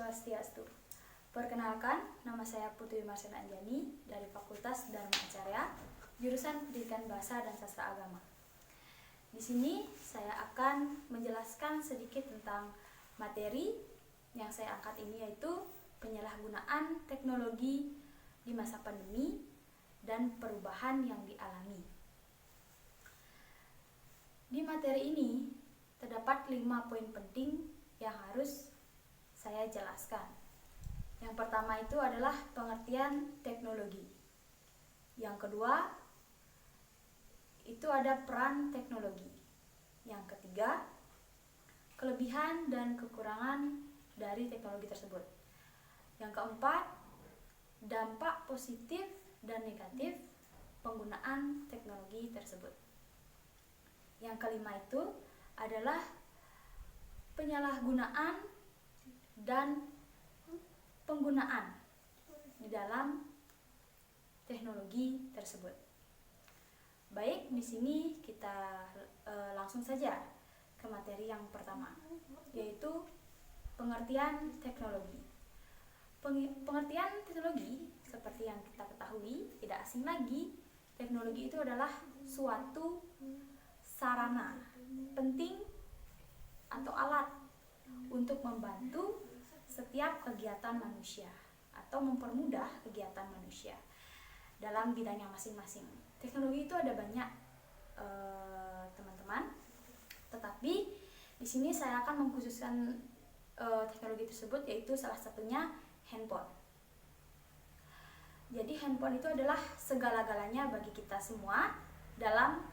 Swastiastu. Perkenalkan, nama saya Putri Marsena Anjani dari Fakultas Dharma Acarya, jurusan Pendidikan Bahasa dan Sastra Agama. Di sini saya akan menjelaskan sedikit tentang materi yang saya angkat ini, yaitu penyalahgunaan teknologi di masa pandemi dan perubahan yang dialami. Di materi ini terdapat 5 poin penting yang harus saya jelaskan. Yang pertama itu adalah pengertian teknologi. Yang kedua itu ada peran teknologi. Yang ketiga, kelebihan dan kekurangan dari teknologi tersebut. Yang keempat, dampak positif dan negatif penggunaan teknologi tersebut. Yang kelima itu adalah penyalahgunaan dan penggunaan di dalam teknologi tersebut. Baik, di sini kita langsung saja ke materi yang pertama, yaitu pengertian teknologi. Pengertian teknologi seperti yang kita ketahui tidak asing lagi. Teknologi itu adalah suatu sarana penting atau alat untuk membantu setiap kegiatan manusia atau mempermudah kegiatan manusia dalam bidangnya masing-masing. Teknologi itu ada banyak, teman-teman. Tetapi di sini saya akan mengkhususkan teknologi tersebut, yaitu salah satunya handphone. Jadi handphone itu adalah segala-galanya bagi kita semua dalam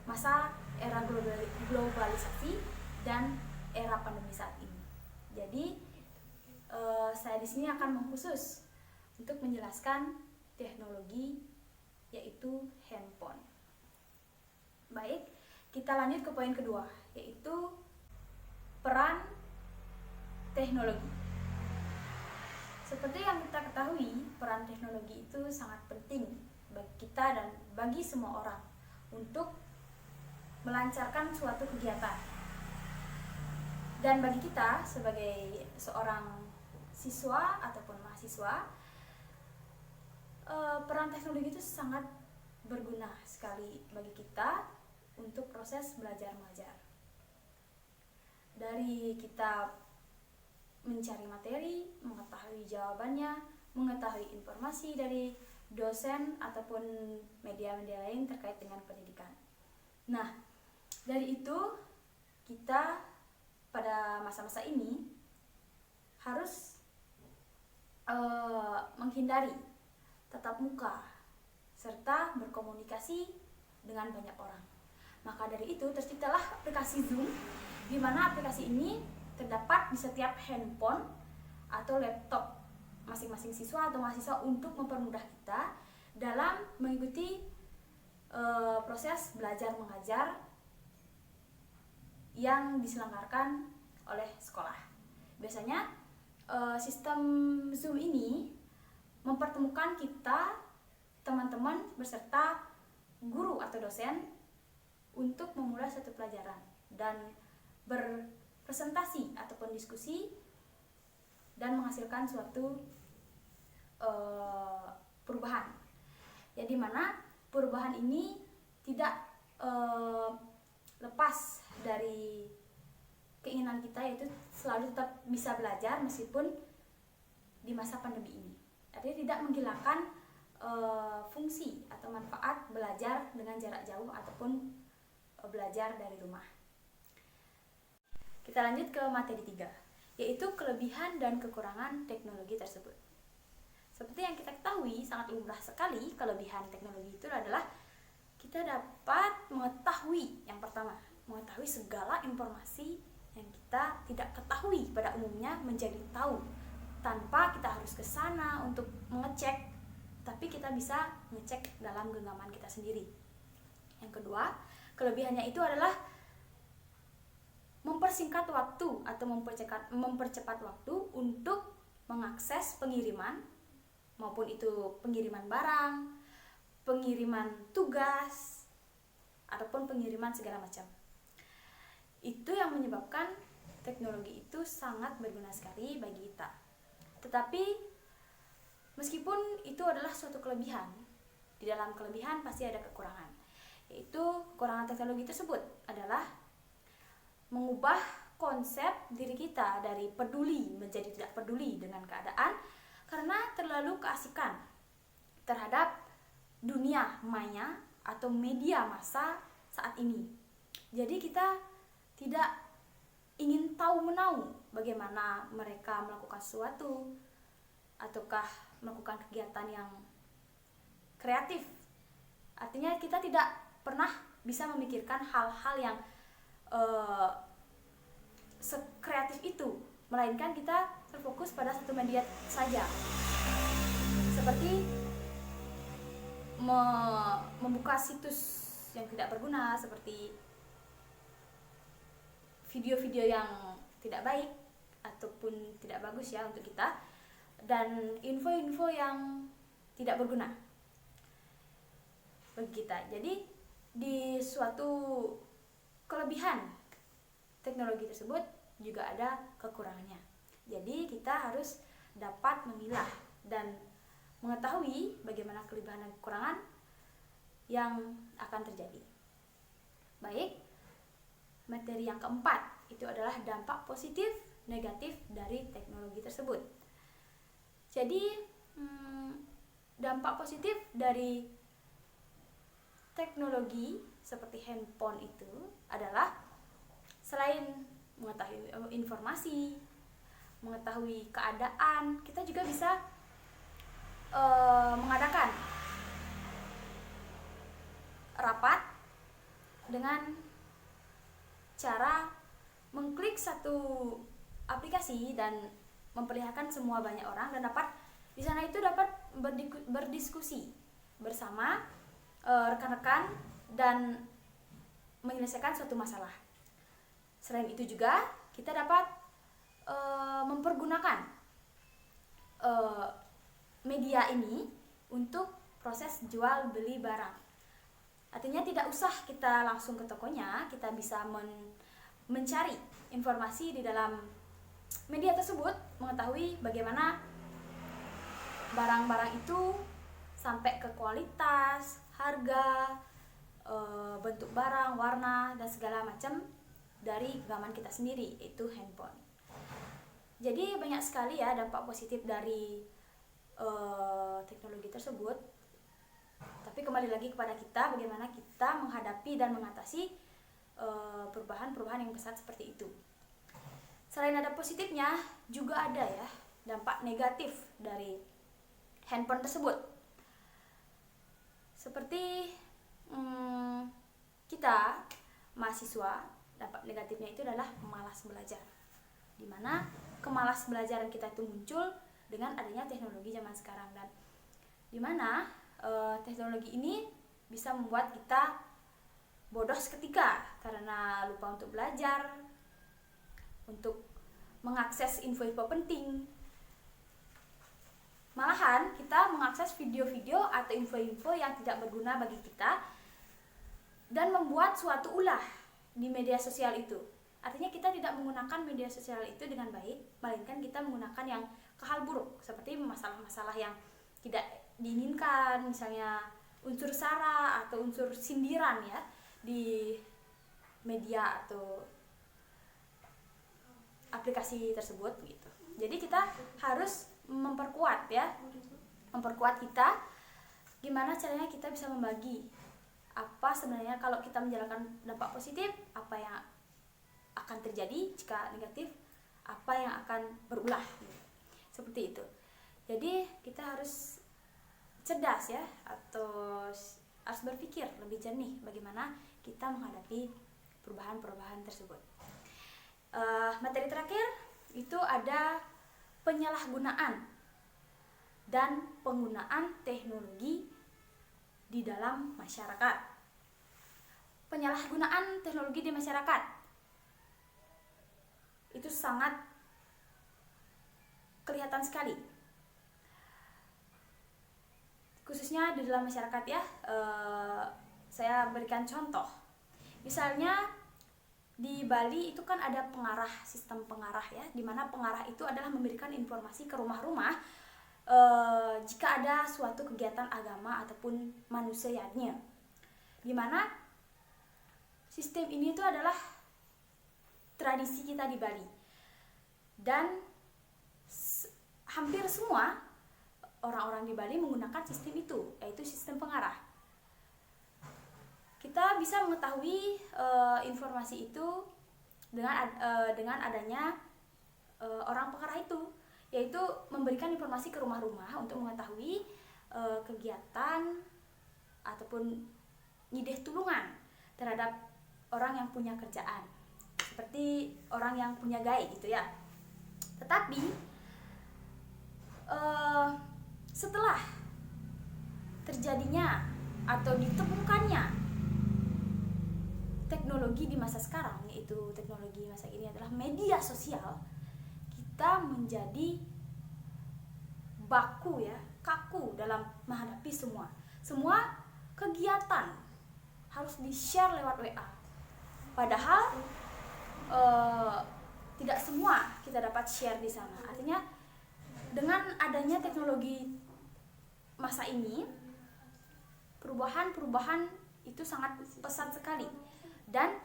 masa era globalisasi dan era pandemi saat ini. Jadi saya di sini akan mengkhusus untuk menjelaskan teknologi, yaitu handphone. Baik, kita lanjut ke poin kedua, yaitu peran teknologi. Seperti yang kita ketahui, peran teknologi itu sangat penting bagi kita dan bagi semua orang untuk melancarkan suatu kegiatan. Dan bagi kita sebagai seorang siswa ataupun mahasiswa, peran teknologi itu sangat berguna sekali bagi kita untuk proses belajar mengajar. Dari kita mencari materi, mengetahui jawabannya, mengetahui informasi dari dosen ataupun media-media lain terkait dengan pendidikan. Nah, dari itu kita pada masa-masa ini harus menghindari tatap muka serta berkomunikasi dengan banyak orang. Maka dari itu terciptalah aplikasi Zoom, di mana aplikasi ini terdapat di setiap handphone atau laptop masing-masing siswa atau mahasiswa untuk mempermudah kita dalam mengikuti proses belajar mengajar yang diselenggarakan oleh sekolah. Biasanya sistem Zoom ini mempertemukan kita, teman-teman beserta guru atau dosen untuk memulai satu pelajaran dan berpresentasi ataupun diskusi dan menghasilkan suatu perubahan. Ya, di mana perubahan ini tidak lepas dari keinginan kita, yaitu selalu tetap bisa belajar meskipun di masa pandemi ini. Artinya tidak menghilangkan fungsi atau manfaat belajar dengan jarak jauh ataupun belajar dari rumah. Kita lanjut ke materi 3, yaitu kelebihan dan kekurangan teknologi tersebut. Seperti yang kita ketahui, sangat lumrah sekali kelebihan teknologi itu adalah kita dapat mengetahui, yang pertama, mengetahui segala informasi yang kita tidak ketahui pada umumnya menjadi tahu tanpa kita harus ke sana untuk mengecek, tapi kita bisa ngecek dalam genggaman kita sendiri. Yang kedua, kelebihannya itu adalah mempersingkat waktu atau mempercepat waktu untuk mengakses pengiriman, maupun itu pengiriman barang, pengiriman tugas, ataupun pengiriman segala macam. Itu yang menyebabkan teknologi itu sangat berguna sekali bagi kita. Tetapi meskipun itu adalah suatu kelebihan, di dalam kelebihan pasti ada kekurangan. Yaitu kekurangan teknologi tersebut adalah mengubah konsep diri kita dari peduli menjadi tidak peduli dengan keadaan karena terlalu keasikan terhadap dunia maya atau media massa saat ini. Jadi kita tidak ingin tahu menahu bagaimana mereka melakukan sesuatu ataukah melakukan kegiatan yang kreatif. Artinya kita tidak pernah bisa memikirkan hal-hal yang sekreatif itu, melainkan kita terfokus pada satu media saja, seperti membuka situs yang tidak berguna, seperti video-video yang tidak baik ataupun tidak bagus ya untuk kita, dan info-info yang tidak berguna bagi kita. Jadi di suatu kelebihan teknologi tersebut juga ada kekurangannya. Jadi kita harus dapat memilah dan mengetahui bagaimana kelebihan dan kekurangan yang akan terjadi. Baik, materi yang keempat itu adalah dampak positif negatif dari teknologi tersebut. Jadi dampak positif dari teknologi seperti handphone itu adalah selain mengetahui informasi, mengetahui keadaan, kita juga bisa mengadakan rapat dengan cara mengklik satu aplikasi dan memperlihatkan semua banyak orang, dan dapat di sana itu dapat berdiskusi bersama rekan-rekan dan menyelesaikan suatu masalah. Selain itu juga kita dapat mempergunakan media ini untuk proses jual beli barang. Artinya tidak usah kita langsung ke tokonya, kita bisa mencari informasi di dalam media tersebut, mengetahui bagaimana barang-barang itu sampai ke kualitas, harga, bentuk barang, warna, dan segala macam dari genggaman kita sendiri, yaitu handphone. Jadi banyak sekali ya dampak positif dari teknologi tersebut. Tapi kembali lagi kepada kita, bagaimana kita menghadapi dan mengatasi perubahan-perubahan yang pesat seperti itu. Selain ada positifnya, juga ada ya dampak negatif dari handphone tersebut. Seperti kita mahasiswa, dampak negatifnya itu adalah malas belajar. Dimana kemalas belajaran kita itu muncul dengan adanya teknologi zaman sekarang, dan dimana teknologi ini bisa membuat kita bodoh seketika karena lupa untuk belajar, untuk mengakses info-info penting. Malahan kita mengakses video-video atau info-info yang tidak berguna bagi kita dan membuat suatu ulah di media sosial itu. Artinya kita tidak menggunakan media sosial itu dengan baik, melainkan kita menggunakan yang ke hal buruk, seperti masalah-masalah yang tidak diinginkan, misalnya unsur sara atau unsur sindiran ya di media atau aplikasi tersebut gitu. Jadi kita harus memperkuat kita, gimana caranya kita bisa membagi apa sebenarnya kalau kita menjalankan dampak positif, apa yang akan terjadi, jika negatif apa yang akan berulah gitu. Seperti itu. Jadi kita harus cerdas ya, atau harus berpikir lebih jernih bagaimana kita menghadapi perubahan-perubahan tersebut. Materi terakhir itu ada penyalahgunaan dan penggunaan teknologi di dalam masyarakat. Penyalahgunaan teknologi di masyarakat itu sangat kelihatan sekali, khususnya di dalam masyarakat ya. Saya berikan contoh, misalnya di Bali itu kan ada pengarah, sistem pengarah ya, dimana pengarah itu adalah memberikan informasi ke rumah-rumah jika ada suatu kegiatan agama ataupun manusianya. Dimana sistem ini itu adalah tradisi kita di Bali, dan hampir semua orang-orang di Bali menggunakan sistem itu, yaitu sistem pengarah. Kita bisa mengetahui informasi itu dengan adanya orang pengarah itu, yaitu memberikan informasi ke rumah-rumah untuk mengetahui kegiatan ataupun nyideh tulungan terhadap orang yang punya kerjaan, seperti orang yang punya gai gitu ya. Tetapi setelah terjadinya atau ditemukannya teknologi di masa sekarang, yaitu teknologi masa ini adalah media sosial, kita menjadi kaku dalam menghadapi semua kegiatan harus di-share lewat WA. Padahal tidak semua kita dapat share di sana. Artinya dengan adanya teknologi masa ini, perubahan itu sangat pesat sekali. Dan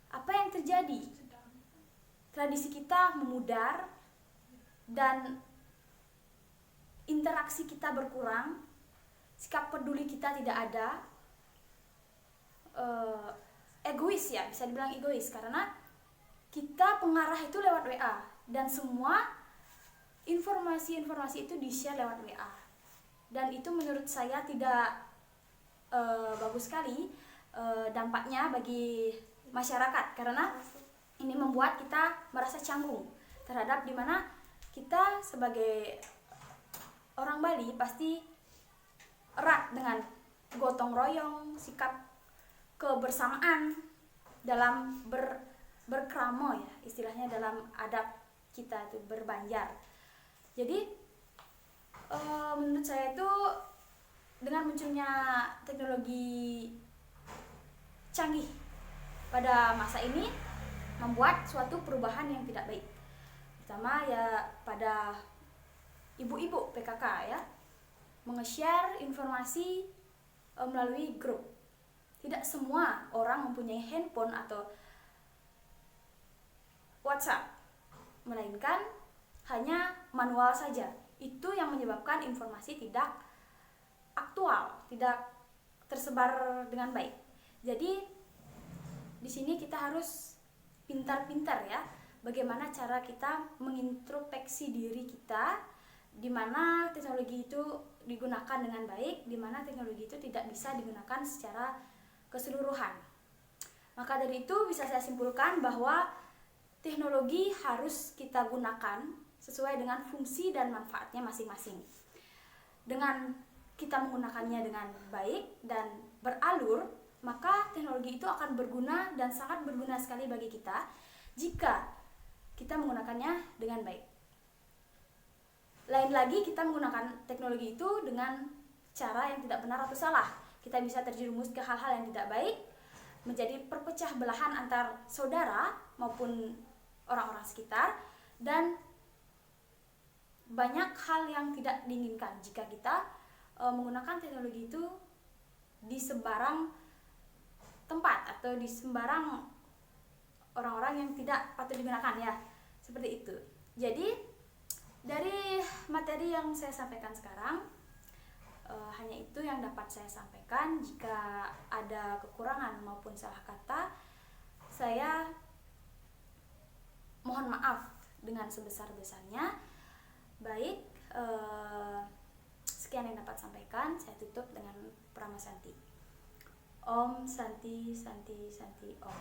apa yang terjadi? Tradisi kita memudar dan interaksi kita berkurang, sikap peduli kita tidak ada, egois ya, bisa dibilang egois, karena kita pengarah itu lewat WA dan semua informasi-informasi itu di-share lewat WA. Dan itu menurut saya tidak bagus sekali dampaknya bagi masyarakat, karena ini membuat kita merasa canggung terhadap dimana kita sebagai orang Bali pasti erat dengan gotong royong, sikap kebersamaan dalam berkramo ya, istilahnya dalam adab kita itu berbanjar. Jadi menurut saya itu dengan munculnya teknologi canggih pada masa ini membuat suatu perubahan yang tidak baik, pertama ya pada ibu-ibu PKK ya, menge-share informasi melalui grup. Tidak semua orang mempunyai handphone atau WhatsApp, melainkan hanya manual saja. Itu yang menyebabkan informasi tidak aktual, tidak tersebar dengan baik. Jadi di sini kita harus pintar-pintar ya, bagaimana cara kita mengintrospeksi diri kita, di mana teknologi itu digunakan dengan baik, di mana teknologi itu tidak bisa digunakan secara keseluruhan. Maka dari itu bisa saya simpulkan bahwa teknologi harus kita gunakan sesuai dengan fungsi dan manfaatnya masing-masing. Dengan kita menggunakannya dengan baik dan beralur, maka teknologi itu akan berguna dan sangat berguna sekali bagi kita jika kita menggunakannya dengan baik. Lain lagi kita menggunakan teknologi itu dengan cara yang tidak benar atau salah. Kita bisa terjerumus ke hal-hal yang tidak baik, menjadi perpecah belahan antar saudara maupun orang-orang sekitar, dan banyak hal yang tidak diinginkan jika kita menggunakan teknologi itu di sembarang tempat atau di sembarang orang-orang yang tidak patut digunakan ya, seperti itu. Jadi dari materi yang saya sampaikan sekarang, hanya itu yang dapat saya sampaikan. Jika ada kekurangan maupun salah kata, saya mohon maaf dengan sebesar-besarnya. Baik, sekian yang dapat sampaikan. Saya tutup dengan Prama Santi. Om Santi Santi Santi Om.